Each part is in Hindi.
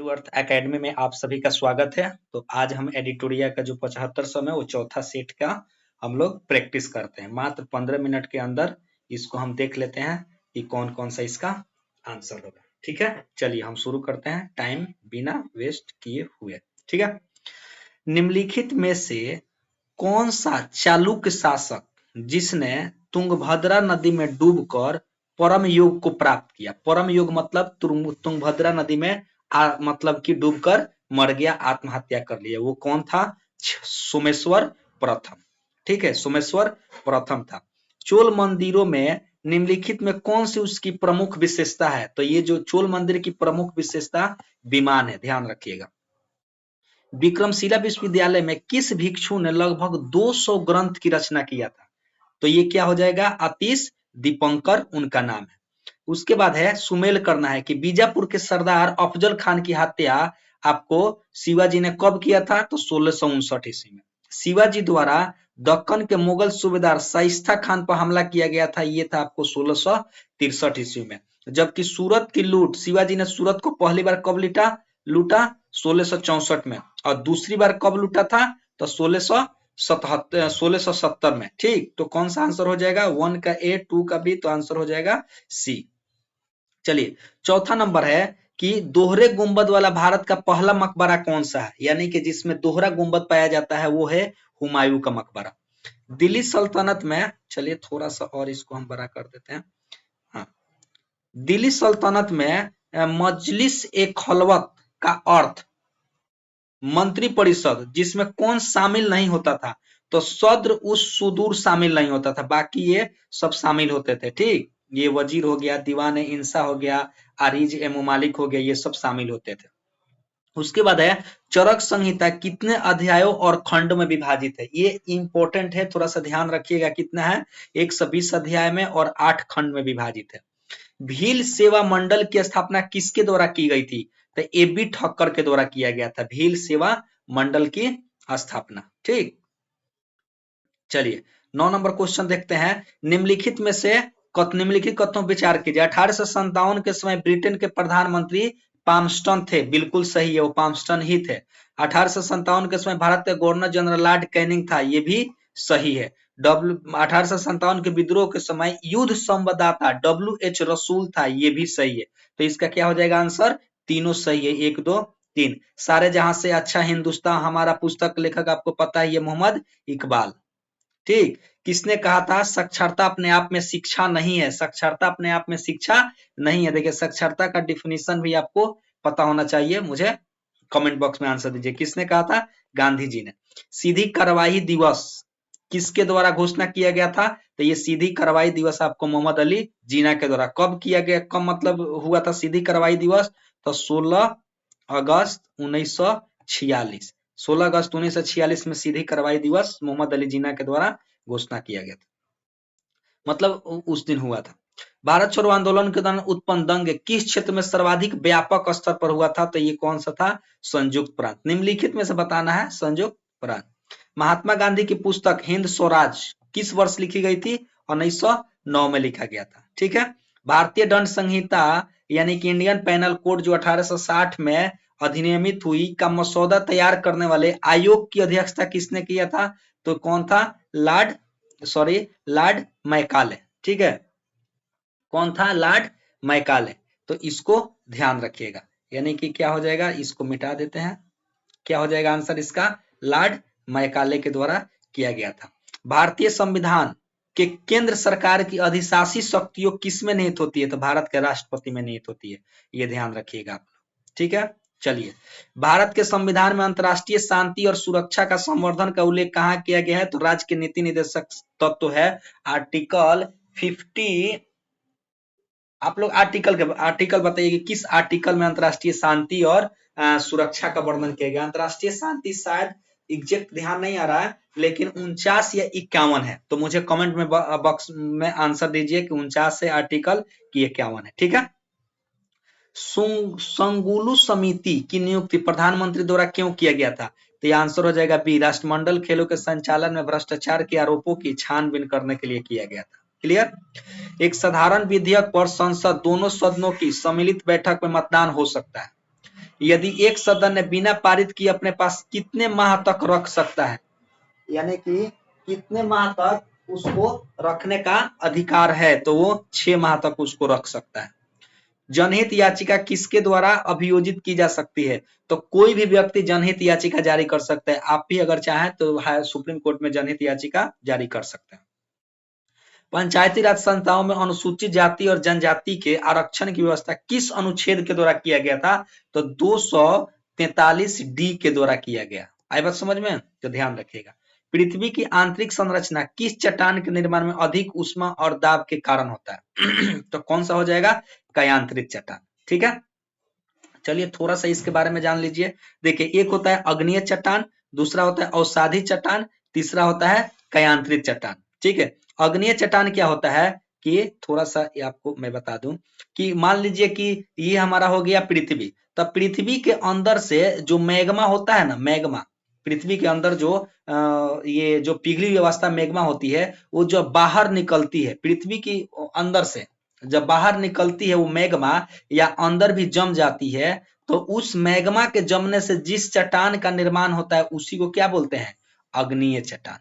टू अर्थ एकेडमी में आप सभी का स्वागत है। तो आज हम एडिटोरिया का जो 75 है वो चौथा सेट का हम लोग प्रैक्टिस करते हैं। मात्र 15 मिनट के अंदर इसको हम देख लेते हैं कि कौन कौन सा इसका आंसर होगा। ठीक है, चलिए हम शुरू करते हैं टाइम बिना वेस्ट किए हुए। ठीक है, निम्नलिखित में से कौन सा चालुक्य शासक जिसने तुंगभद्रा नदी में डूबकर परम योग को प्राप्त किया। परम योग मतलब तुंगभद्रा नदी में मतलब कि डूबकर मर गया, आत्महत्या कर लिया। वो कौन था? सोमेश्वर प्रथम। ठीक है, सोमेश्वर प्रथम था। चोल मंदिरों में निम्नलिखित में कौन सी उसकी प्रमुख विशेषता है? तो ये जो चोल मंदिर की प्रमुख विशेषता विमान है, ध्यान रखिएगा। विक्रमशिला विश्वविद्यालय में किस भिक्षु ने लगभग 200 ग्रंथ की रचना किया था? तो ये क्या हो जाएगा? अतीश दीपंकर उनका नाम है। उसके बाद है सुमेल करना है कि बीजापुर के सरदार अफजल खान की हत्या आपको शिवाजी ने कब किया था? तो 1659 ईस्वी में। शिवाजी द्वारा दक्कन के मुगल सूबेदार शाइस्ता खान पर हमला किया गया था, ये था आपको 1663 ईस्वी में। जबकि सूरत की लूट, शिवाजी ने सूरत को पहली बार कब लूटा? 1664 में। और दूसरी बार कब लूटा था? तो 1670 में। ठीक, तो कौन सा आंसर हो जाएगा? 1 का ए, 2 का बी, तो आंसर हो जाएगा सी। चलिए, चौथा नंबर है कि दोहरे गुंबद वाला भारत का पहला मकबरा कौन सा है? यानी कि जिसमें दोहरा गुंबद पाया जाता है वो है हुमायूं का मकबरा। दिल्ली सल्तनत में, चलिए थोड़ा सा और इसको हम बड़ा कर देते हैं। हाँ, दिल्ली सल्तनत में मजलिस ए खलवत का अर्थ मंत्री परिषद, जिसमें कौन शामिल नहीं होता था? तो सद्र उस सुदूर शामिल नहीं होता था, बाकी ये सब शामिल होते थे। ठीक, ये वजीर हो गया, दीवान इंसा हो गया, आरिज ए मुमालिक हो गया, ये सब शामिल होते थे। उसके बाद है चरक संहिता कितने अध्यायों और खंड में विभाजित है? ये इंपॉर्टेंट है, थोड़ा सा ध्यान रखिएगा। कितना है? 120 अध्याय में और 8 खंड में विभाजित है। भील सेवा मंडल की स्थापना किसके द्वारा की गई थी? तो ए.बी. ठक्कर के द्वारा किया गया था भील सेवा मंडल की स्थापना। ठीक, चलिए 9 नंबर क्वेश्चन देखते हैं। निम्नलिखित में से निम्नलिखित कथनों पर विचार कीजिए। 1857 के समय ब्रिटेन के प्रधानमंत्री पामस्टन थे। बिल्कुल सही है, वो पामस्टन ही थे। 1857 के समय भारत के गवर्नर जनरल लॉर्ड कैनिंग था, ये भी सही है। 1857 के विद्रोह के समय युद्ध संवाददाता WH रसूल था, ये भी सही है। तो इसका क्या हो जाएगा आंसर? तीनों सही है, 1 2 3। सारे जहां से अच्छा हिंदुस्तान, हमारा पुस्तक लेखक आपको पता है, ये मोहम्मद इकबाल। ठीक, किसने कहा था? साक्षरता अपने आप में शिक्षा नहीं है। साक्षरता अपने आप में शिक्षा नहीं है। देखिए, साक्षरता का डिफिनीशन भी आपको पता होना चाहिए। मुझे कमेंट बॉक्स में आंसर दीजिए, किसने कहा था? गांधी जी ने। सीधी कार्रवाई दिवस किसके द्वारा घोषणा किया गया था? तो ये सीधी कार्रवाई दिवस आपको मोहम्मद अली जिन्ना के द्वारा कब किया गया, कब मतलब हुआ था सीधी कार्रवाई दिवस? तो 16 अगस्त 1946। 16 अगस्त 1946 में सीधी कार्रवाई दिवस मोहम्मद अली जिन्ना के द्वारा घोषणा किया गया था, मतलब उस दिन हुआ था। भारत छोड़ो आंदोलन के दौरान उत्पन्न दंगे किस क्षेत्र में सर्वाधिक व्यापक स्तर पर हुआ था? तो ये कौन सा था? संयुक्त प्रांत। निम्नलिखित में से बताना है संयुक्त प्रांत। महात्मा गांधी की पुस्तक हिंद स्वराज किस वर्ष लिखी गई थी? 1909 में लिखा गया था। ठीक है, भारतीय दंड संहिता यानी कि इंडियन पैनल कोड जो 1860 में अधिनियमित हुई का मसौदा तैयार करने वाले आयोग की अध्यक्षता किसने किया था? तो कौन था? Lord Macaulay. ठीक है, कौन था? Lord Macaulay. तो इसको ध्यान रखिएगा, यानी कि क्या हो जाएगा? इसको मिटा देते हैं। क्या हो जाएगा आंसर इसका? लॉर्ड मैकाले के द्वारा किया गया था। भारतीय संविधान के केंद्र सरकार की अधिशासी शक्तियों किसमें निहित होती है? तो भारत के राष्ट्रपति में निहित होती है, ये ध्यान रखिएगा आप लोग। ठीक है, चलिए, भारत के संविधान में अंतर्राष्ट्रीय शांति और सुरक्षा का संवर्धन का उल्लेख कहाँ किया गया है? तो राज्य के नीति निर्देशक तत्व है आर्टिकल 50। आप लोग आर्टिकल बताइए कि किस आर्टिकल में अंतर्राष्ट्रीय शांति और सुरक्षा का वर्णन किया गया। अंतर्राष्ट्रीय शांति शायद एग्जैक्ट ध्यान नहीं आ रहा है, लेकिन 49 या 51 है। तो मुझे कमेंट में बॉक्स में आंसर दीजिए कि 49 है आर्टिकल की 51 है। ठीक है, संगुलू समिति की नियुक्ति प्रधानमंत्री द्वारा क्यों किया गया था? तो ये आंसर हो जाएगा बी, राष्ट्रमंडल खेलों के संचालन में भ्रष्टाचार के आरोपों की छानबीन करने के लिए किया गया था। क्लियर? एक साधारण विधेयक पर संसद दोनों सदनों की सम्मिलित बैठक में मतदान हो सकता है। यदि एक सदन ने बिना पारित किए अपने पास कितने माह तक रख सकता है, यानी कि कितने माह तक उसको रखने का अधिकार है, तो वो 6 माह तक उसको रख सकता है। जनहित याचिका किसके द्वारा अभियोजित की जा सकती है, तो कोई भी व्यक्ति जनहित याचिका जारी कर सकता है। आप भी अगर चाहें तो सुप्रीम कोर्ट में जनहित याचिका जारी कर सकते हैं। पंचायती राज संस्थाओं में अनुसूचित जाति और जनजाति के आरक्षण की व्यवस्था किस अनुच्छेद के द्वारा किया गया था, तो 243D के द्वारा किया गया। आई बात समझ में, तो ध्यान रखिएगा। पृथ्वी की आंतरिक संरचना किस चट्टान के निर्माण में अधिक ऊष्मा और दाब के कारण होता है तो कौन सा हो जाएगा, कायांतरित चट्टान। ठीक है, चलिए थोड़ा सा इसके बारे में जान लीजिए। देखिए, एक होता है अग्निय चट्टान, दूसरा होता है अवसादी चट्टान, तीसरा होता है कायांतरित चट्टान। ठीक है, अग्निय चट्टान क्या होता है कि थोड़ा सा आपको मैं बता दूं कि मान लीजिए कि ये हमारा हो गया पृथ्वी, तब पृथ्वी के अंदर से जो मैग्मा होता है ना, मैग्मा, पृथ्वी के अंदर जो ये जो पिघली अवस्था मैग्मा होती है, वो जो बाहर निकलती है पृथ्वी की अंदर से, जब बाहर निकलती है वो मैग्मा या अंदर भी जम जाती है, तो उस मैग्मा के जमने से जिस चट्टान का निर्माण होता है उसी को क्या बोलते हैं, अग्निय चट्टान।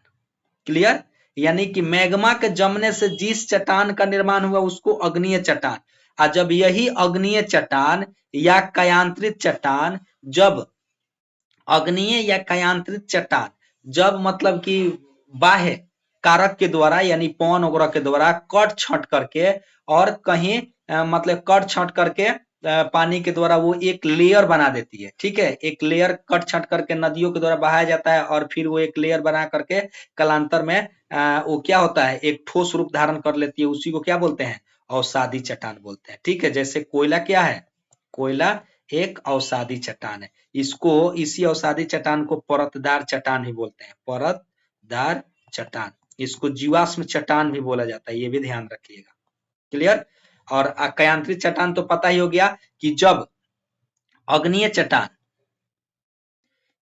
क्लियर, यानी कि मैग्मा के जमने से जिस चट्टान का निर्माण हुआ उसको अग्निय चट्टान। और जब यही अग्निय चट्टान या कायांतरित चट्टान, जब अग्निय या कायांतरित चट्टान जब मतलब कि बाह्य कारक के द्वारा यानी पवन वगैरह के द्वारा कट छट करके और कहीं मतलब कट छट करके पानी के द्वारा वो एक लेयर बना देती है। ठीक है, एक लेयर कट छट करके नदियों के द्वारा बहाया जाता है और फिर वो एक लेयर बना करके कालांतर में वो क्या होता है, एक ठोस रूप धारण कर लेती है, उसी को क्या बोलते हैं, अवसादी चट्टान बोलते हैं। ठीक है, जैसे कोयला क्या है, कोयला एक अवसादी चट्टान है। इसको इसी अवसादी चट्टान को परतदार चट्टान ही बोलते हैं, परतदार चट्टान। इसको जीवाश्म चट्टान भी बोला जाता है, ये भी ध्यान रखिएगा। क्लियर, और कायांतरित चट्टान तो पता ही हो गया कि जब अग्निय चट्टान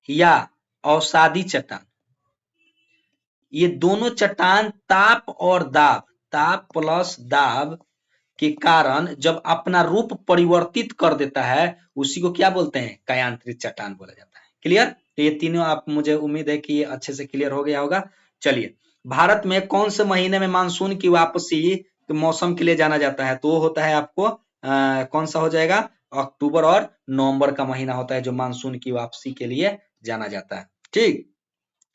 या अवसादी चट्टान, ये दोनों चट्टान ताप और दाब, ताप प्लस दाब के कारण जब अपना रूप परिवर्तित कर देता है उसी को क्या बोलते हैं, कायांतरित चट्टान बोला जाता है। क्लियर, तो ये तीनों आप, मुझे उम्मीद है कि ये अच्छे से क्लियर हो गया होगा। चलिए, भारत में कौन से महीने में मानसून की वापसी मौसम के लिए जाना जाता है, तो होता है आपको कौन सा हो जाएगा, अक्टूबर और नवंबर का महीना होता है जो मानसून की वापसी के लिए जाना जाता है। ठीक,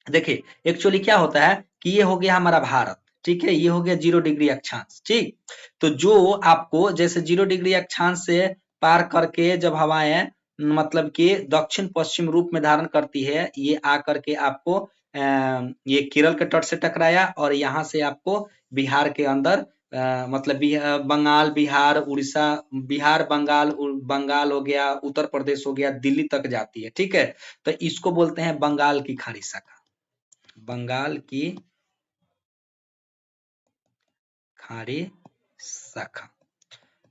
देखिए एक्चुअली क्या होता है कि ये हो गया हमारा भारत, ठीक है, ये हो गया 0 डिग्री अक्षांश। ठीक, तो जो आपको जैसे 0 डिग्री अक्षांश से पार करके जब हवाएं मतलब कि दक्षिण पश्चिम रूप में धारण करती है, ये आकर के आपको ये केरल के तट से टकराया और यहाँ से आपको बिहार के अंदर मतलब बंगाल, बिहार, उड़ीसा, बिहार, बंगाल, बंगाल हो गया, उत्तर प्रदेश हो गया, दिल्ली तक जाती है। ठीक है, तो इसको बोलते हैं बंगाल की खाड़ी शाखा, बंगाल की खाड़ी शाखा।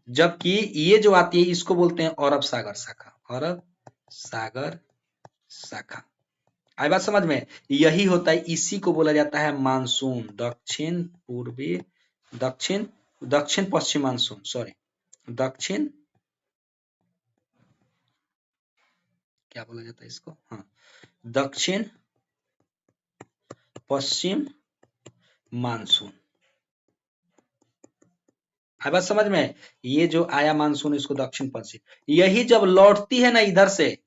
जबकि ये जो आती है इसको बोलते हैं अरब सागर शाखा, अरब सागर शाखा। आई बात समझ में, यही होता है, इसी को बोला जाता है मानसून, दक्षिण पूर्वी, दक्षिण दक्षिण पश्चिम मानसून, सॉरी दक्षिण, क्या बोला जाता है इसको, हाँ दक्षिण पश्चिम मानसून। आई बात समझ में, ये जो आया मानसून इसको दक्षिण पश्चिम, यही जब लौटती है ना इधर से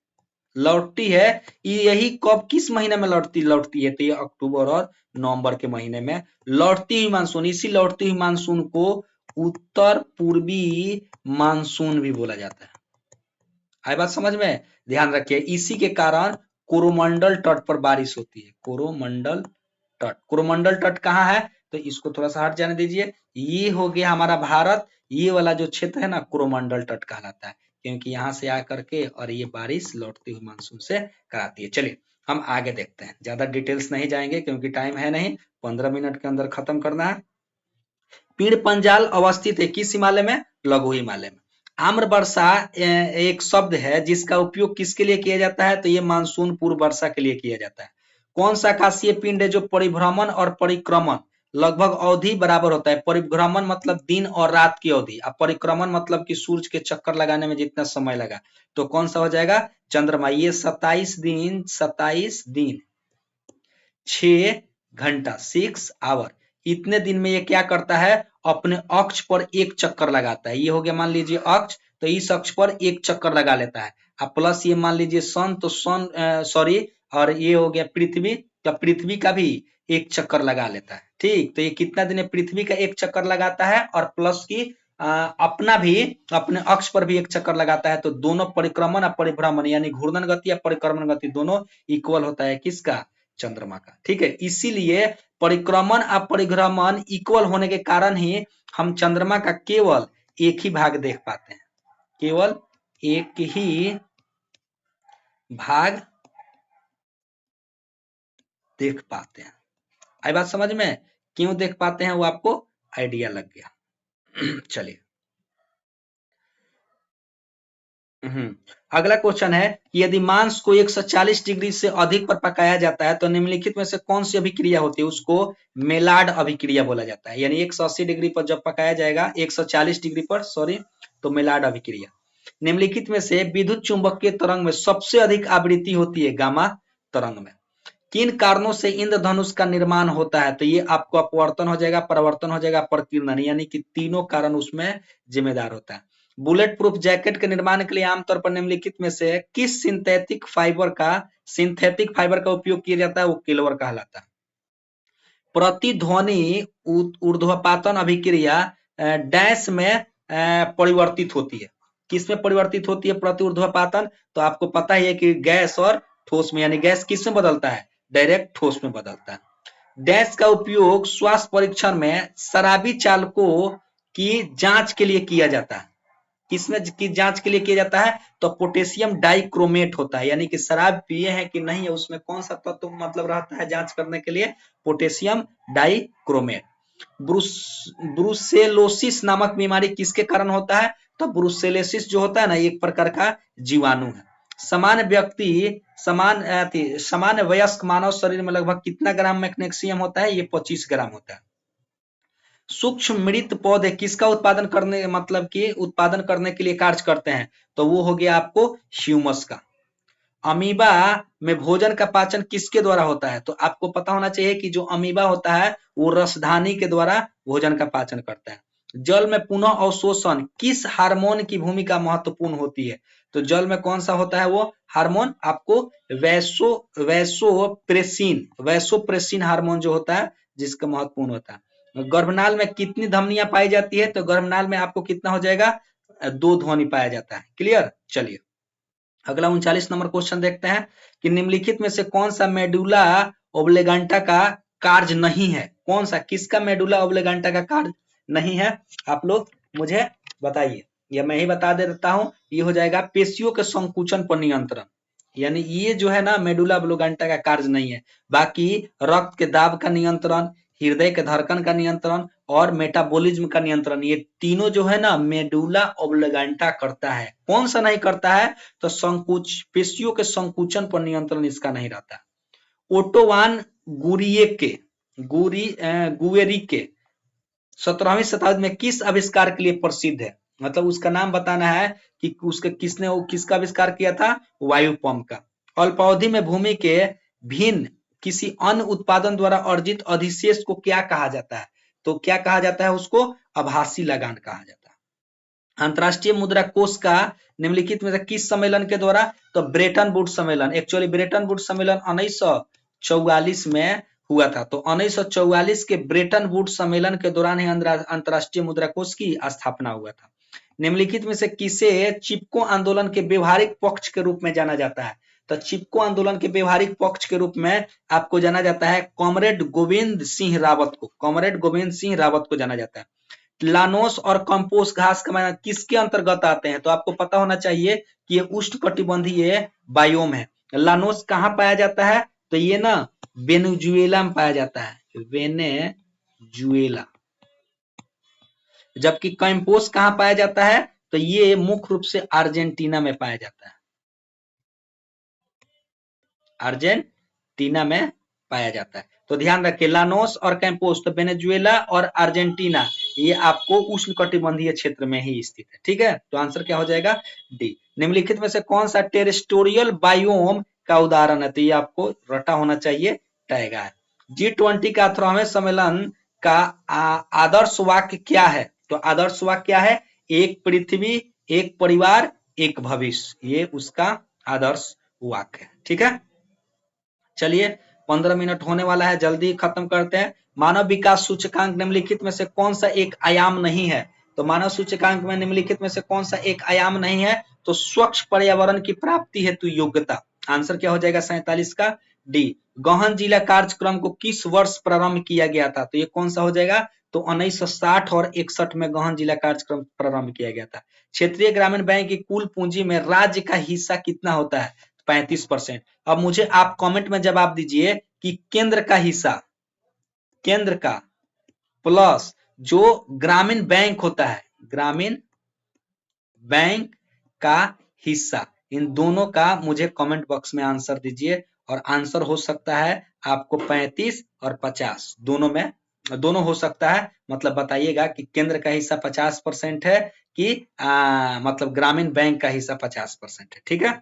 लौटती है, यही कब किस महीने में लौटती है, तो ये अक्टूबर और नवंबर के महीने में लौटती हुई मानसून, इसी लौटती हुई मानसून को उत्तर पूर्वी मानसून भी बोला जाता है। आई बात समझ में, ध्यान रखिए, इसी के कारण कोरोमंडल तट पर बारिश होती है, कोरोमंडल तट, कोरोमंडल तट कहाँ है, तो इसको थोड़ा सा हट जाने दीजिए, ये हो गया हमारा भारत, ये वाला जो क्षेत्र है ना कोरोमंडल तट कहलाता है, क्योंकि यहाँ से आकर के और ये बारिश लौटती हुई मानसून से कराती है। चलिए हम आगे देखते हैं, ज्यादा डिटेल्स नहीं जाएंगे क्योंकि टाइम है नहीं, 15 मिनट के अंदर खत्म करना है। पीड़ पंजाल अवस्थित है किस हिमालय में, लघु हिमालय में। आम्र वर्षा एक शब्द है जिसका उपयोग किसके लिए किया जाता है, तो ये मानसून पूर्व वर्षा के लिए किया जाता है। कौन सा आकाशीय पिंड है जो परिभ्रमण और परिक्रमण लगभग अवधि बराबर होता है। परिभ्रमण मतलब दिन और रात की अवधि, अब परिक्रमण मतलब कि सूर्य के चक्कर लगाने में जितना समय लगा, तो कौन सा हो जाएगा? चंद्रमा। ये 27 दिन 6 घंटा 6 आवर, इतने दिन में ये क्या करता है? अपने अक्ष पर एक चक्कर लगाता है। ये हो गया मान लीजिए अक्ष, तो इस अक्ष पर एक चक्कर लगा लेता है। अब प्लस ये मान लीजिए सन, तो सन सॉरी, और ये हो गया पृथ्वी, तो पृथ्वी का भी एक चक्कर लगा लेता है। ठीक, तो ये कितना दिन में पृथ्वी का एक चक्कर लगाता है और प्लस की अपना भी, अपने अक्ष पर भी एक चक्कर लगाता है। तो दोनों परिक्रमण और परिभ्रमण यानी घूर्णन गति या परिक्रमण गति दोनों इक्वल होता है किसका? चंद्रमा का। ठीक है, इसीलिए परिक्रमण और परिभ्रमण इक्वल होने के कारण ही हम चंद्रमा का केवल एक ही भाग देख पाते हैं, केवल एक ही भाग देख पाते हैं। आई बात समझ में? क्यों देख पाते हैं वो आपको आइडिया लग गया। चलिए, अगला क्वेश्चन है कि यदि मांस को 140 डिग्री से अधिक पर पकाया जाता है तो निम्नलिखित में से कौन सी अभिक्रिया होती है? उसको मेलार्ड अभिक्रिया बोला जाता है। यानी 180 डिग्री पर जब पकाया जाएगा, 140 डिग्री पर सॉरी, तो मेलार्ड अभिक्रिया। निम्नलिखित में से विद्युत चुंबकीय तरंग में सबसे अधिक आवृत्ति होती है गामा तरंग में। किन कारणों से इंद्रधनुष का निर्माण होता है? तो ये आपको अपवर्तन हो जाएगा, परावर्तन हो जाएगा, प्रकीर्णन, यानी कि तीनों कारण उसमें जिम्मेदार होता है। बुलेट प्रूफ जैकेट के निर्माण के लिए आमतौर पर निम्नलिखित में से किस सिंथेटिक फाइबर का उपयोग किया जाता है? वो किलोवर कहलाता है। प्रतिध्वनि ऊर्ध्वपातन अभिक्रिया डैश में परिवर्तित होती है। किसमें परिवर्तित होती है प्रति ऊर्ध्वपातन? तो आपको पता ही है कि गैस और ठोस में, यानी गैस किस में बदलता है? डायरेक्ट ठोस में बदलता है। डैश का उपयोग स्वास्थ्य परीक्षण में शराबी चालकों की जांच के लिए किया जाता है। किसमें की जांच के लिए किया जाता है? तो पोटेशियम डाइक्रोमेट होता है, यानी कि शराब पिए हैं कि नहीं है उसमें कौन सा तत्व मतलब रहता है जांच करने के लिए? Potassium dichromate. ब्रुसेलोसिस नामक बीमारी किसके कारण होता है? तो ब्रुसेलोसिस जो होता है ना, एक प्रकार का जीवाणु है। सामान्य वयस्क मानव शरीर में लगभग कितना ग्राम मैग्नीशियम होता है? ये 25 ग्राम होता है। सूक्ष्म मृत पौधे किसका उत्पादन करने के लिए कार्य करते हैं? तो वो हो गया आपको ह्यूमस का। अमीबा में भोजन का पाचन किसके द्वारा होता है? तो आपको पता होना चाहिए कि जो अमीबा होता है वो रसधानी के द्वारा भोजन का पाचन करता है। जल में पुनः अवशोषण किस हार्मोन की भूमिका महत्वपूर्ण होती है? तो जल में कौन सा होता है वो हार्मोन? आपको वैसोप्रेसिन हार्मोन जो होता है, जिसका महत्वपूर्ण होता है। गर्भनाल में कितनी धमनियां पाई जाती है? तो गर्भनाल में आपको कितना हो जाएगा? 2 ध्वनि पाया जाता है। क्लियर? चलिए, अगला 39 नंबर क्वेश्चन देखते हैं कि निम्नलिखित में से कौन सा मेडुला ओब्लेगांटा का कार्य नहीं है? कौन सा, किसका मेडुला ओब्लेगांटा का कार्य नहीं है? आप लोग मुझे बताइए, या मैं ही बता देता हूं। ये हो जाएगा पेशियों के संकुचन पर नियंत्रण, यानी ये जो है ना मेडुला ओब्लेगांटा का कार्य नहीं है। बाकी रक्त के दाब का नियंत्रण, हृदय के धड़कन का नियंत्रण और मेटाबॉलिज्म का नियंत्रण, ये तीनों जो है ना मेडुला ओब्लेगांटा करता है। कौन सा नहीं करता है? तो पेशियों के संकुचन पर नियंत्रण इसका नहीं रहता। ओटोवान गुएरिके 17वीं शताब्दी में किस आविष्कार के लिए प्रसिद्ध है? मतलब उसका नाम बताना है कि किसका आविष्कार किया था? वायु पंप का। अल्पावधि में भूमि के भिन्न किसी अन्य उत्पादन द्वारा अर्जित अधिशेष को क्या कहा जाता है? तो क्या कहा जाता है उसको? आभासी लगान कहा जाता है। अंतरराष्ट्रीय मुद्रा कोष का निम्नलिखित में से किस सम्मेलन के द्वारा? तो ब्रेटन वुड्स सम्मेलन। एक्चुअली ब्रेटन वुड्स सम्मेलन 1944 में हुआ था। तो 1944 के ब्रेटन वुड्स सम्मेलन के दौरान ही अंतरराष्ट्रीय मुद्रा कोष की स्थापना हुआ था। निम्नलिखित में से किसे चिपको आंदोलन के व्यवहारिक पक्ष के रूप में जाना जाता है? तो चिपको आंदोलन के व्यवहारिक पक्ष के रूप में आपको जाना जाता है कॉमरेड गोविंद सिंह रावत को जाना जाता है। लानोस और कंपोस्ट घास का मैदान किसके अंतर्गत आते हैं? तो आपको पता होना चाहिए कि ये उष्णकटिबंधीय बायोम है। लानोस कहाँ पाया जाता है? तो ये ना वेनेजुएला में पाया जाता है, वेनेजुएला। जबकि कंपोस्ट कहाँ पाया जाता है? तो ये मुख्य रूप से अर्जेंटीना में पाया जाता है, अर्जेंटीना में पाया जाता है। तो ध्यान रखिए, लानोस और कैंपोस तो वेनेजुएला और अर्जेंटीना ये आपको उष्णकटिबंधीय क्षेत्र में ही स्थित है। ठीक है, तो आंसर क्या हो जाएगा? डी। निम्नलिखित में से कौन सा टेरेस्टोरियल बायोम का उदाहरण है? तो ये आपको रटा होना चाहिए, टाइगर। G20 का 18वें सम्मेलन का आदर्श वाक्य क्या है? तो आदर्श वाक्य क्या है? एक पृथ्वी, एक परिवार, एक भविष्य, ये उसका आदर्श वाक्य है। ठीक है, चलिए 15 मिनट होने वाला है, जल्दी खत्म करते हैं। मानव विकास सूचकांक निम्नलिखित में से कौन सा एक आयाम नहीं है? तो मानव सूचकांक में निम्नलिखित में से कौन सा एक आयाम नहीं है? तो स्वच्छ पर्यावरण की प्राप्ति हेतु योग्यता। आंसर क्या हो जाएगा 47 का? डी। गहन जिला कार्यक्रम को किस वर्ष प्रारंभ किया गया था? तो ये कौन सा हो जाएगा? तो 1960 और 61 में गहन जिला कार्यक्रम प्रारंभ किया गया था। क्षेत्रीय ग्रामीण बैंक की कुल पूंजी में राज्य का हिस्सा कितना होता है? 35%। अब मुझे आप कमेंट में जवाब दीजिए कि केंद्र का हिस्सा, केंद्र का प्लस जो ग्रामीण बैंक होता है, ग्रामीण बैंक का हिस्सा, इन दोनों का मुझे कमेंट बॉक्स में आंसर दीजिए। और आंसर हो सकता है आपको 35 और 50 दोनों में, दोनों हो सकता है। मतलब बताइएगा कि केंद्र का हिस्सा 50% है कि मतलब ग्रामीण बैंक का हिस्सा 50% है। ठीक है,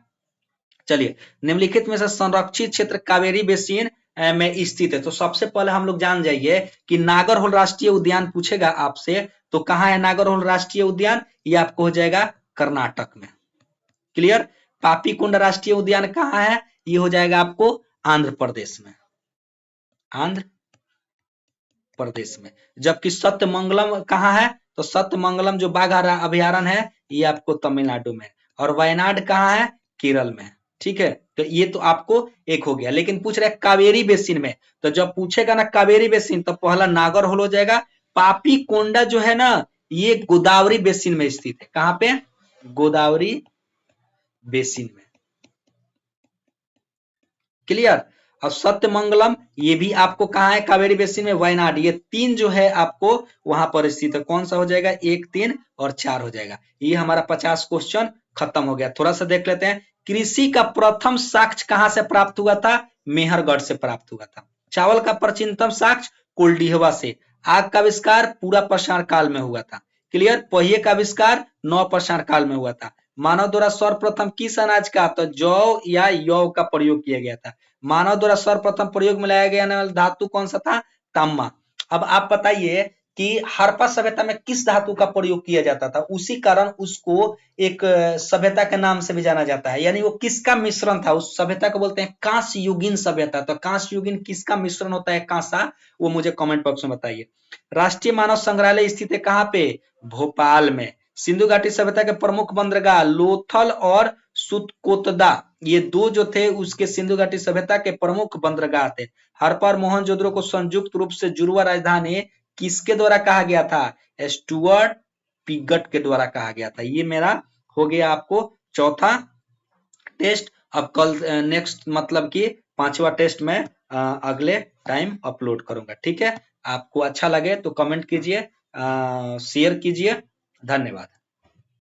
चलिए निम्नलिखित में से संरक्षित क्षेत्र कावेरी बेसिन में स्थित है। तो सबसे पहले हम लोग जान जाइए कि नागरहोल राष्ट्रीय उद्यान पूछेगा आपसे, तो कहाँ है नागरहोल राष्ट्रीय उद्यान? ये आपको हो जाएगा कर्नाटक में। क्लियर? पापीकुंड राष्ट्रीय उद्यान कहाँ है? ये हो जाएगा आपको आंध्र प्रदेश में, आंध्र प्रदेश में। जबकि सत्यमंगलम कहाँ है? तो सत्यमंगलम जो बाघ अभयारण्य है ये आपको तमिलनाडु में। और वायनाड कहाँ है? केरल में। ठीक है, तो ये तो आपको एक हो गया। लेकिन पूछ रहे कावेरी बेसिन में, तो जब पूछेगा ना कावेरी बेसिन तो पहला नागरहोल हो जाएगा। पापीकोंडा जो है ना ये गोदावरी बेसिन में स्थित है। कहाँ पे? गोदावरी बेसिन में। क्लियर? और सत्यमंगलम ये भी आपको कहाँ है? कावेरी बेसिन में। वायनाड, ये तीन जो है आपको वहां पर स्थित है। कौन सा हो जाएगा? 1, 3 और 4 हो जाएगा। ये हमारा 50 क्वेश्चन खत्म हो गया। थोड़ा सा देख लेते हैं। कृषि का प्रथम साक्ष्य कहाँ से प्राप्त हुआ था? मेहरगढ़ से प्राप्त हुआ था। चावल का प्राचीनतम साक्ष्य कोल्डिहवा से। आग का आविष्कार पूरा पाषाण काल में हुआ था। क्लियर? पहिए का आविष्कार नवपाषाण काल में हुआ था। मानव द्वारा सर्वप्रथम किस अनाज का, तो जौ या यौ का प्रयोग किया गया था। मानव द्वारा सर्वप्रथम प्रयोग में लाया गया धातु कौन सा था? तांबा। अब आप बताइए कि हड़प्पा सभ्यता में किस धातु का प्रयोग किया जाता था? उसी कारण उसको एक सभ्यता के नाम से भी जाना जाता है। यानी वो किसका मिश्रण था? उस सभ्यता को बोलते हैं कांस्य युगीन सभ्यता। तो कांस्य युगीन किसका मिश्रण होता है? कांसा। वो मुझे कमेंट बॉक्स में बताइए। राष्ट्रीय मानव संग्रहालय स्थित है कहाँ पे? भोपाल में। सिंधु घाटी सभ्यता के प्रमुख बंदरगाह लोथल और सुतकोतदा, ये दो जो थे उसके सिंधु घाटी सभ्यता के प्रमुख बंदरगाह थे। हड़प्पा और मोहनजोदड़ो को संयुक्त रूप से जुड़वा राजधानी किसके द्वारा कहा गया था? स्टुअर्ट पिगट के द्वारा कहा गया था। ये मेरा हो गया आपको चौथा टेस्ट। अब कल नेक्स्ट मतलब कि 5वां टेस्ट में अगले टाइम अपलोड करूंगा। ठीक है, आपको अच्छा लगे तो कमेंट कीजिए, शेयर कीजिए। धन्यवाद।